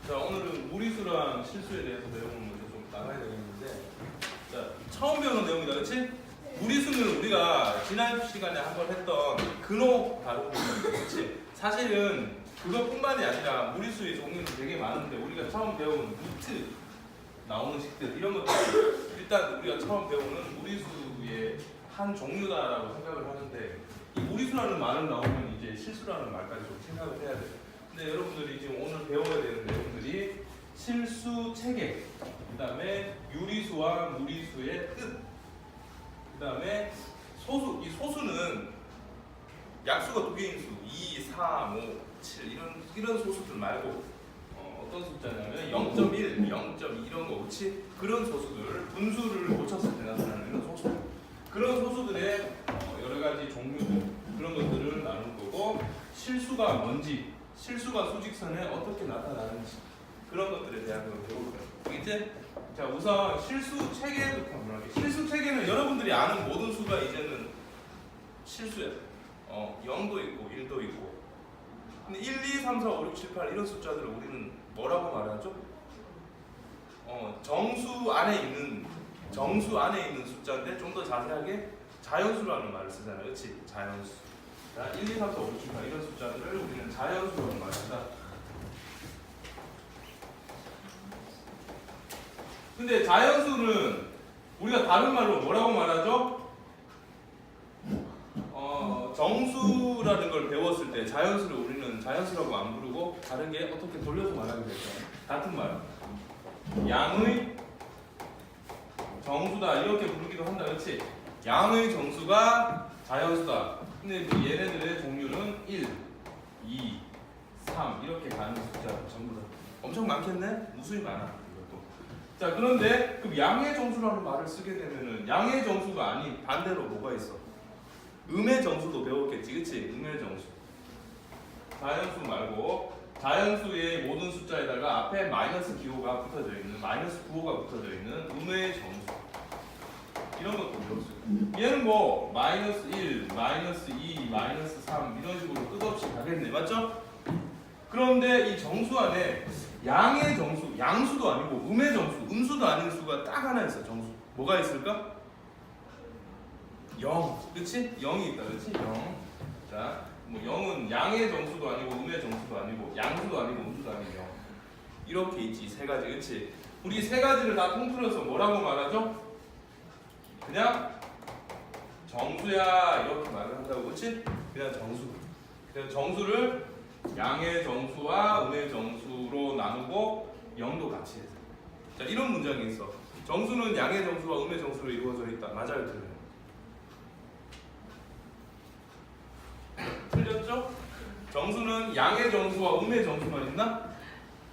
자, 오늘은 무리수랑 실수에 대해서 내용을 먼저 좀 나가야 되겠는데, 자, 처음 배우는 내용이다, 그렇지? 무리수는 우리가 지난 시간에 한번 했던 근호 다루고 있는데, 그렇지? 사실은 그것뿐만이 아니라 무리수의 종류는 되게 많은데 우리가 처음 배운 루트 나오는 식들 이런 것들 일단 우리가 처음 배우는 무리수의 한 종류다라고 생각을 하는데, 이 무리수라는 말을 나오면 이제 실수라는 말까지 좀 생각을 해야 돼요. 근데 여러분들이 지금 오늘 배워야 되는 내용들이 실수 체계, 그 다음에 유리수와 무리수의 뜻, 그 다음에 소수. 이 소수는 약수가 두 개인 수, 2, 4, 5, 7 이런 소수들 말고 어떤 숫자냐면 0.1, 0.2 이런 거, 그렇지? 그런 소수들, 분수를 고쳤을 때 나타나는 이런 소수들, 그런 소수들의 여러 가지 종류들, 그런 것들을 나눈 거고, 실수가 뭔지, 실수가 수직선에 어떻게 나타나는지 그런 것들에 대한 걸 배울 거예요. 알겠지? 자, 우선 실수 체계부터 한번 할게요. 실수 체계는 여러분들이 아는 모든 수가 이제는 실수야. 0도 있고 1도 있고. 근데 1, 2, 3, 4, 5, 6, 7, 8 이런 숫자들을 우리는 뭐라고 말하죠? 정수 안에 있는 숫자인데 좀 더 자세하게 자연수라는 말을 쓰잖아요. 그렇지? 자연수. 자, 1, 2, 3, 4, 5, 6, 7, 8 이런 숫자들을 우리는 자연수라는 말을 쓴다. 근데 자연수는 우리가 다른 말로 뭐라고 말하죠? 정수라는 걸 배웠을 때 자연수를 우리는 자연수라고 안 부르고 다르게 어떻게 돌려서 말하게 되죠. 같은 말. 양의 정수다 이렇게 부르기도 한다, 그렇지? 양의 정수가 자연수다. 근데 얘네들의 종류는 1, 2, 3 이렇게 가는 숫자 전부 다. 엄청 많겠네? 무수히 많아 이것도. 자, 그런데 그 양의 정수라는 말을 쓰게 되면은 양의 정수가 아닌 반대로 뭐가 있어? 음의 정수도 배웠겠지, 그치? 음의 정수. 자연수 말고 자연수의 모든 숫자에다가 앞에 마이너스 기호가 붙어져 있는, 마이너스 9호가 붙어져 있는 음의 정수. 이런 것도 배웠어요. 얘는 뭐 마이너스 1, 마이너스 2, 마이너스 3 이런 식으로 끝없이 가겠네, 맞죠? 그런데 이 정수 안에 양의 정수, 양수도 아니고 음의 정수, 음수도 아닌 수가 딱 하나 있어. 정수. 뭐가 있을까? 0, 그치? 0이 있다, 그치? 0. 자, 뭐 0은 양의 정수도 아니고 음의 정수도 아니고 양수도 아니고 음수도 아니고 0. 이렇게 있지, 세 가지, 그치? 우리 세 가지를 다 통틀어서 뭐라고 말하죠? 그냥 정수야 이렇게 말을 한다고, 그치? 그냥 정수. 그냥 정수를 양의 정수와 음의 정수로 나누고 0도 같이 해서. 자, 이런 문장이 있어. 정수는 양의 정수와 음의 정수로 이루어져 있다. 맞아요, 틀려요? 틀렸죠? 정수는 양의 정수와 음의 정수만 있나?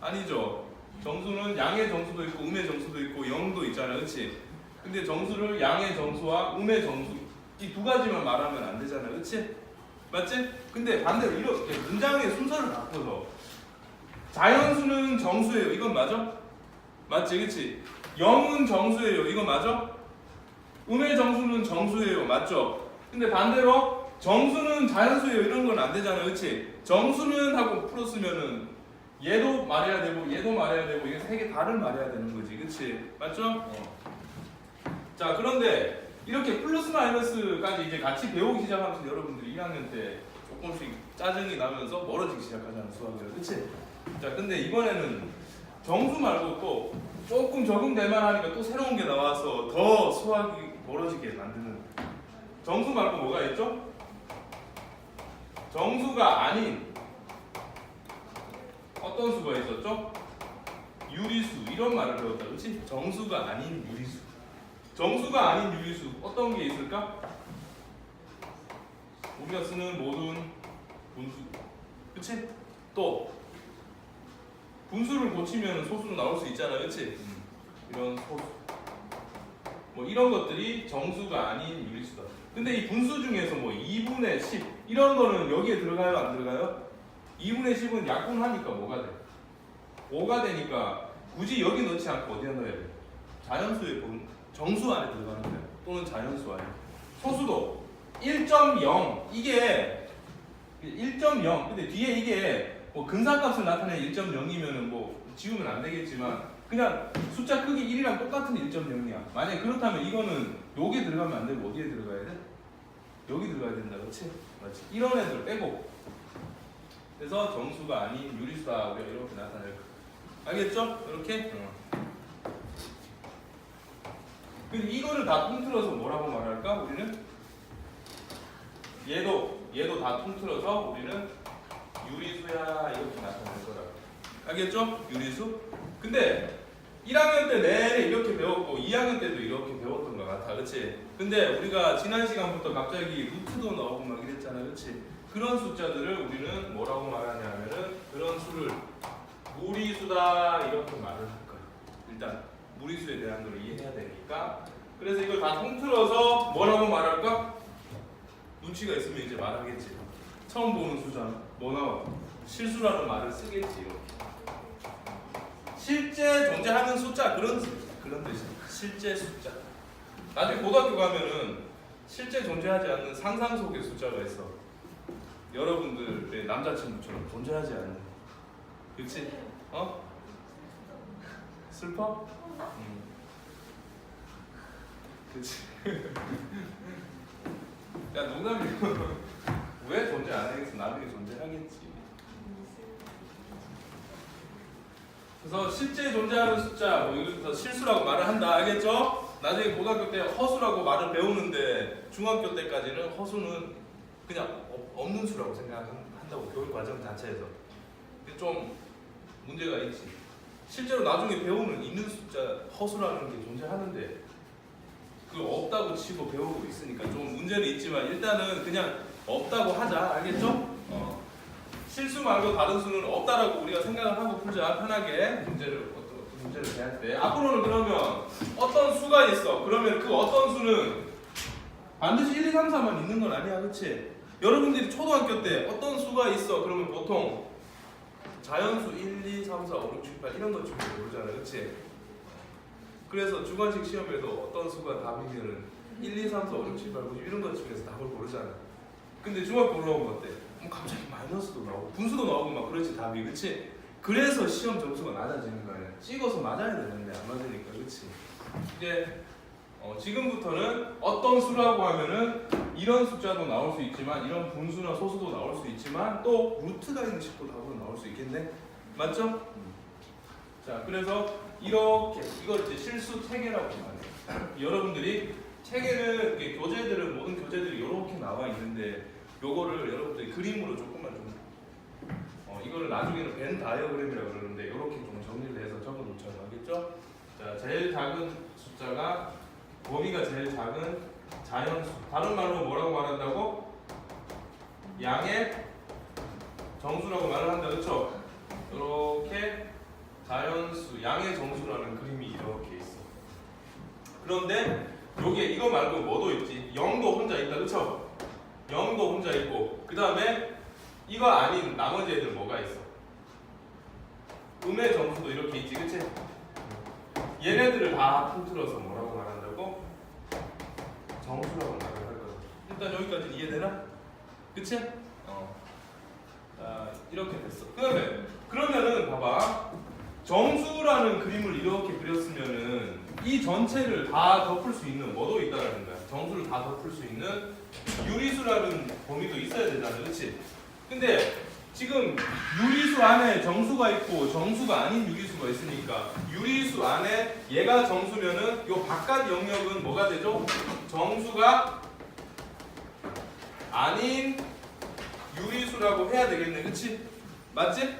아니죠. 정수는 양의 정수도 있고 음의 정수도 있고 0도 있잖아, 그렇지? 근데 정수를 양의 정수와 음의 정수 이 두 가지만 말하면 안 되잖아, 그렇지? 맞지? 근데 반대로 이렇게 문장의 순서를 바꿔서 자연수는 정수예요, 이건 맞아? 맞지, 그렇지? 0은 정수예요, 이건 맞아? 음의 정수는 정수예요, 맞죠? 근데 반대로 정수는 자연수예요, 이런 건 안 되잖아, 그렇지? 정수는 하고 풀었으면은 얘도 말해야 되고 얘도 말해야 되고 이게 세 개 다를 말해야 되는 거지, 그렇지? 맞죠? 자, 그런데 이렇게 플러스 마이너스까지 이제 같이 배우기 시작하면서 여러분들이 2학년 때 조금씩 짜증이 나면서 멀어지기 시작하잖아, 수학을, 그렇지? 자, 근데 이번에는 정수 말고 또 조금 적응될만 하니까 또 새로운 게 나와서 더 수학이 멀어지게 만드는, 정수 말고 뭐가 있죠? 정수가 아닌 어떤 수가 있었죠? 유리수, 이런 말을 배웠다, 그렇지? 정수가 아닌 유리수. 정수가 아닌 유리수 어떤 게 있을까? 우리가 쓰는 모든 분수, 그렇지? 또 분수를 고치면 소수로 나올 수 있잖아, 그렇지? 이런 소수, 뭐 이런 것들이 정수가 아닌 유리수다. 근데 이 분수 중에서 뭐 2분의 10 이런 거는 여기에 들어가요, 안 들어가요? 2분의 10은 약분하니까 뭐가 돼? 5가 되니까 굳이 여기 넣지 않고 어디에 넣어야 돼? 자연수에 정수 안에 들어가는 거야. 또는 자연수 안에. 소수도 1.0 이게 1.0 근데 뒤에 이게 뭐 근사값을 나타내 1.0이면은 뭐 지우면 안 되겠지만 그냥 숫자 크기 1이랑 똑같은 1.0이야. 만약에 그렇다면 이거는 여기에 들어가면 안 되고 어디에 들어가야 돼? 여기 들어가야 된다, 그렇지? 맞지? 이런 애들 빼고. 그래서 정수가 아닌 유리수다 우리가 이렇게 나타낼 거야. 알겠죠? 이렇게. 근데 이거를 다 통틀어서 뭐라고 말할까? 우리는 얘도 다 통틀어서 우리는 유리수야 이렇게 나타낼 거라고. 알겠죠? 유리수. 근데 1학년 때 내내 이렇게 배웠고 2학년 때도 이렇게 배웠던 것 같아, 그렇지? 근데 우리가 지난 시간부터 갑자기 루트도 나오고 막 이랬잖아, 그렇지? 그런 숫자들을 우리는 뭐라고 말하냐면은 그런 수를 무리수다 이렇게 말을 할 거야. 일단 무리수에 대한 걸 이해해야 되니까. 그래서 이걸 다 통틀어서 뭐라고 말할까? 눈치가 있으면 이제 말하겠지. 처음 보는 수잖아. 뭐 나와? 실수라는 말을 쓰겠지. 이렇게. 실제 존재하는 숫자 그런 뜻이야. 실제 숫자. 나중에 고등학교 가면은 실제 존재하지 않는 상상 속의 숫자가 있어. 여러분들의 남자친구처럼 존재하지 않는. 그렇지? 어? 슬퍼? 그렇지. 야 농담이고 왜 존재 안 하겠어? 나중에 존재하겠지. 그래서 실제 존재하는 숫자, 뭐 이것도 실수라고 말을 한다, 알겠죠? 나중에 고등학교 때 허수라고 말을 배우는데 중학교 때까지는 허수는 그냥 없는 수라고 생각한다고 교육 과정 자체에서. 좀 문제가 있지. 실제로 나중에 배우는 있는 숫자 허수라는 게 존재하는데 그 없다고 치고 배우고 있으니까 좀 문제는 있지만 일단은 그냥 없다고 하자, 알겠죠? 실수 말고 다른 수는 없다라고 우리가 생각을 하고 풀자. 편하게 어떤 문제를 대할 때. 앞으로는 그러면 어떤 수가 있어. 그러면 그 어떤 수는 반드시 1, 2, 3, 4만 있는 건 아니야, 그렇지? 여러분들이 초등학교 때 어떤 수가 있어. 그러면 보통 자연수 1, 2, 3, 4, 5, 6, 7, 8 이런 것 중에 모르잖아, 그렇지? 그래서 주관식 시험에도 어떤 수가 답이면은 1, 2, 3, 4, 5, 6, 7, 8, 9, 10 이런 것 중에서 답을 고르잖아. 근데 중학교 올라오면 어때? 갑자기 마이너스도 나오고 분수도 나오고 막 그렇지 답이, 그렇지? 그래서 시험 점수가 낮아지는 거 아니야. 찍어서 맞아야 되는데 안 맞으니까, 그렇지? 이제 지금부터는 어떤 수라고 하면은 이런 숫자도 나올 수 있지만 이런 분수나 소수도 나올 수 있지만 또 루트가 있는 식도 답으로 나올 수 있겠네. 맞죠? 자, 그래서 이렇게 이걸 이제 실수 체계라고 말해요. 여러분들이 체계는 이렇게 교재들은 모든 교재들이 이렇게 나와 있는데 요거를 여러분들이 그림으로 조금만 좀 이거를 나중에는 벤 다이어그램이라고 그러는데 이렇게 좀 정리를 해서 적어 놓자고 하겠죠? 자, 제일 작은 숫자가 범위가 제일 작은 자연수. 다른 말로 뭐라고 말한다고? 양의 정수라고 말을 한다, 그렇죠? 이렇게 자연수, 양의 정수라는 그림이 이렇게 있어. 그런데 요게 이거 말고 뭐도 있지? 0도 혼자 있다, 그렇죠? 0도 혼자 있고 그 다음에 이거 아닌 나머지 애들 뭐가 있어? 음의 정수도 이렇게 있지, 그치? 얘네들을 다 통틀어서 뭐라고 말한다고? 정수라고 말을 할 거야. 일단 여기까지 이해되나? 그치? 이렇게 됐어. 그러면은 봐봐. 정수라는 그림을 이렇게 그렸으면은 이 전체를 다 덮을 수 있는 뭐도 있다라는 거야. 정수를 다 덮을 수 있는 유리수라는 범위도 있어야 되잖아, 그렇지? 근데 지금 유리수 안에 정수가 있고 정수가 아닌 유리수가 있으니까 유리수 안에 얘가 정수면은 요 바깥 영역은 뭐가 되죠? 정수가 아닌 유리수라고 해야 되겠네, 그렇지? 맞지?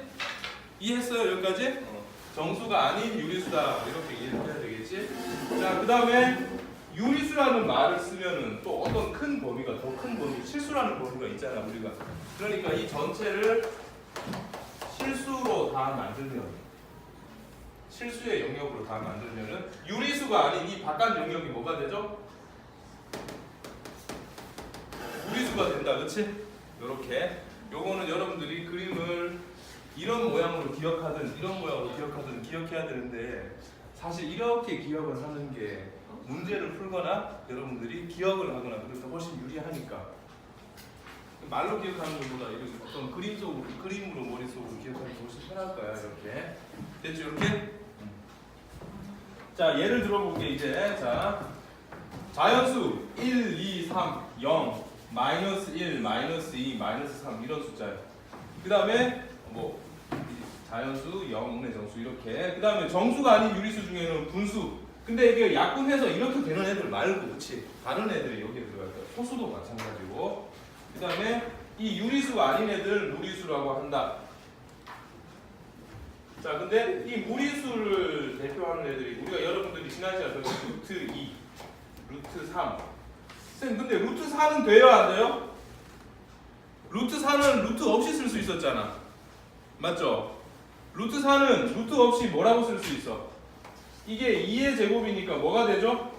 이해했어요, 여기까지? 정수가 아닌 유리수다 이렇게 이해를 해야 되겠지? 자, 그 다음에 유리수라는 말을 쓰면은 또 어떤 큰 범위가 더 큰 범위, 실수라는 범위가 있잖아, 우리가. 그러니까 이 전체를 실수로 다 만들면, 실수의 영역으로 다 만들면은 유리수가 아닌 이 바깥 영역이 뭐가 되죠? 무리수가 된다, 그치? 요렇게. 요거는 여러분들이 그림을 이런 모양으로 기억하든 이런 모양으로 기억하든 기억해야 되는데 사실 이렇게 기억을 하는 게 문제를 풀거나 여러분들이 기억을 하거나 그럴 때 훨씬 유리하니까 말로 기억하는 것보다 이런 어떤 그림으로 머릿속으로 기억하면 훨씬 편할 거야. 이렇게 됐죠? 이렇게. 자, 예를 들어볼게 이제. 자, 자연수 1, 2, 3, 0, 마이너스 1, 마이너스 2, 마이너스 3 이런 숫자예요. 그 다음에 뭐 자연수, 영의 정수 이렇게. 그 다음에 정수가 아닌 유리수 중에는 분수. 근데 이게 약분해서 이렇게 되는 애들 말고, 그렇지? 다른 애들이 여기에 들어갈 거야. 소수도 마찬가지고. 그 다음에 이 유리수가 아닌 애들 무리수라고 한다. 자, 근데 이 무리수를 대표하는 애들이 우리가 여러분들이 지난 시간에 배웠던 루트 2, 루트 3. 쌤, 근데 루트 4는 돼요, 안 돼요? 루트 4는 루트 없이 쓸 수 있었잖아. 맞죠? 루트 4는 루트 없이 뭐라고 쓸 수 있어? 이게 2의 제곱이니까 뭐가 되죠?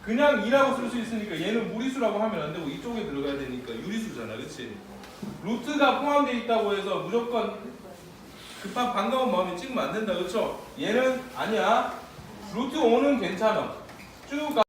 그냥 2라고 쓸 수 있으니까 얘는 무리수라고 하면 안 되고 이쪽에 들어가야 되니까 유리수잖아. 그치? 루트가 포함되어 있다고 해서 무조건 급한 반가운 마음에 찍으면 안 된다. 그쵸? 얘는 아니야. 루트 5는 괜찮아. 쭉 가.